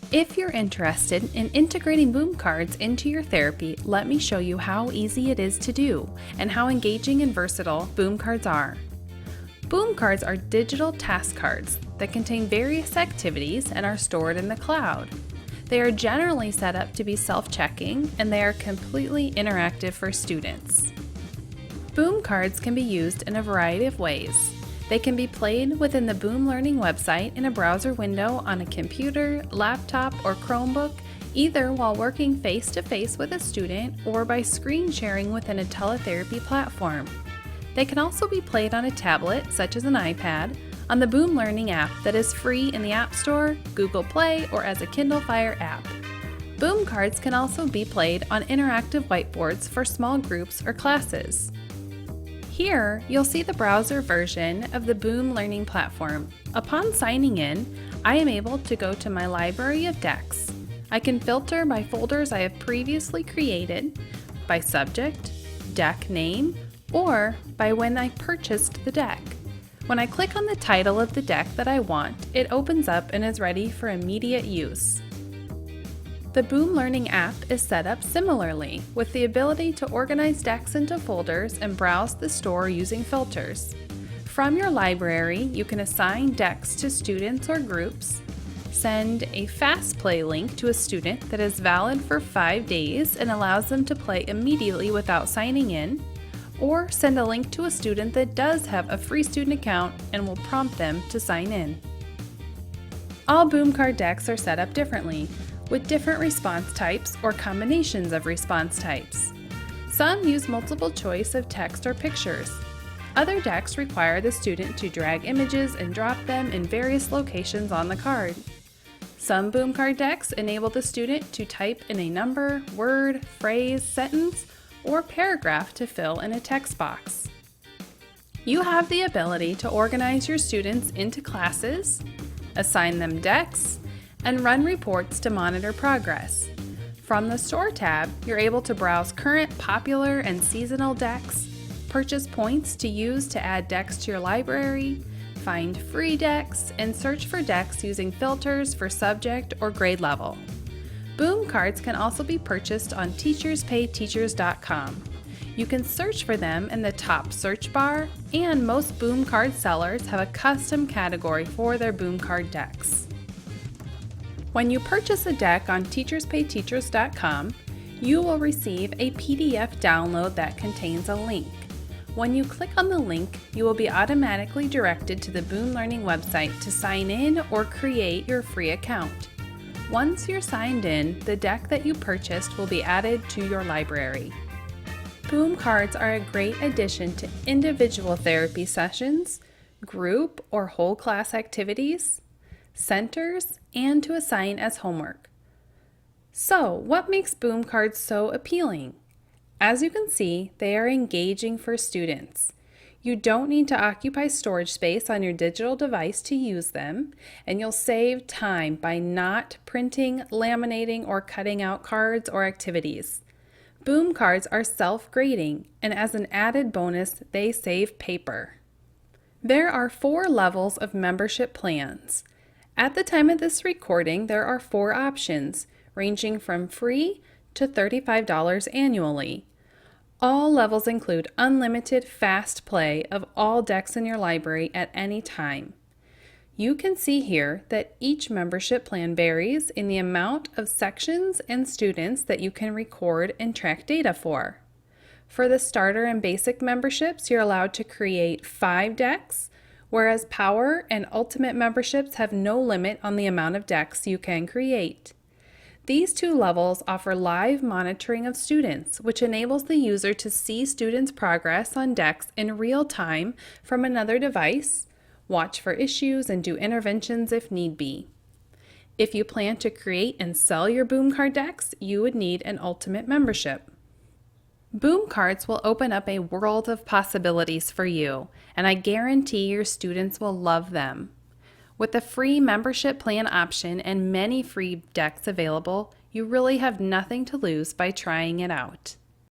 If you're interested in integrating boom cards into your therapy, let me show you how easy it is to do and how engaging and versatile boom cards are. Boom cards are digital task cards that contain various activities and are stored in the cloud. They are generally set up to be self-checking, and they are completely interactive for students. Boom cards can be used in a variety of ways. They can be played within the Boom Learning website in a browser window on a computer, laptop, or Chromebook, either while working face-to-face with a student or by screen sharing within a teletherapy platform. They can also be played on a tablet, such as an iPad, on the Boom Learning app that is free in the App Store, Google Play, or as a Kindle Fire app. Boom cards can also be played on interactive whiteboards for small groups or classes. Here, you'll see the browser version of the Boom Learning platform. Upon signing in, I am able to go to my library of decks. I can filter by folders I have previously created, by subject, deck name, or by when I purchased the deck. When I click on the title of the deck that I want, it opens up and is ready for immediate use. The Boom Learning app is set up similarly, with the ability to organize decks into folders and browse the store using filters. From your library, you can assign decks to students or groups, send a fast play link to a student that is valid for 5 days and allows them to play immediately without signing in, or send a link to a student that does have a free student account and will prompt them to sign in. All Boom card decks are set up differently, with different response types or combinations of response types. Some use multiple choice of text or pictures. Other decks require the student to drag images and drop them in various locations on the card. Some Boom card decks enable the student to type in a number, word, phrase, sentence, or paragraph to fill in a text box. You have the ability to organize your students into classes, assign them decks, and run reports to monitor progress. From the Store tab, you're able to browse current, popular, and seasonal decks, purchase points to use to add decks to your library, find free decks, and search for decks using filters for subject or grade level. Boom cards can also be purchased on teacherspayteachers.com. You can search for them in the top search bar, and most Boom card sellers have a custom category for their Boom card decks. When you purchase a deck on teacherspayteachers.com, you will receive a PDF download that contains a link. When you click on the link, you will be automatically directed to the Boom Learning website to sign in or create your free account. Once you're signed in, the deck that you purchased will be added to your library. Boom cards are a great addition to individual therapy sessions, group or whole class activities, centers, and to assign as homework. So, what makes Boom cards so appealing? As you can see, they are engaging for students. You don't need to occupy storage space on your digital device to use them, and you'll save time by not printing, laminating, or cutting out cards or activities. Boom cards are self-grading, and as an added bonus, they save paper. There are 4 levels of membership plans. At the time of this recording, there are 4 options, ranging from free to $35 annually. All levels include unlimited fast play of all decks in your library at any time. You can see here that each membership plan varies in the amount of sections and students that you can record and track data for. For the starter and basic memberships, you're allowed to create 5 decks, whereas Power and Ultimate memberships have no limit on the amount of decks you can create. These 2 levels offer live monitoring of students, which enables the user to see students' progress on decks in real time from another device, watch for issues, and do interventions if need be. If you plan to create and sell your Boom card decks, you would need an Ultimate membership. Boom cards will open up a world of possibilities for you, and I guarantee your students will love them. With a free membership plan option and many free decks available, you really have nothing to lose by trying it out.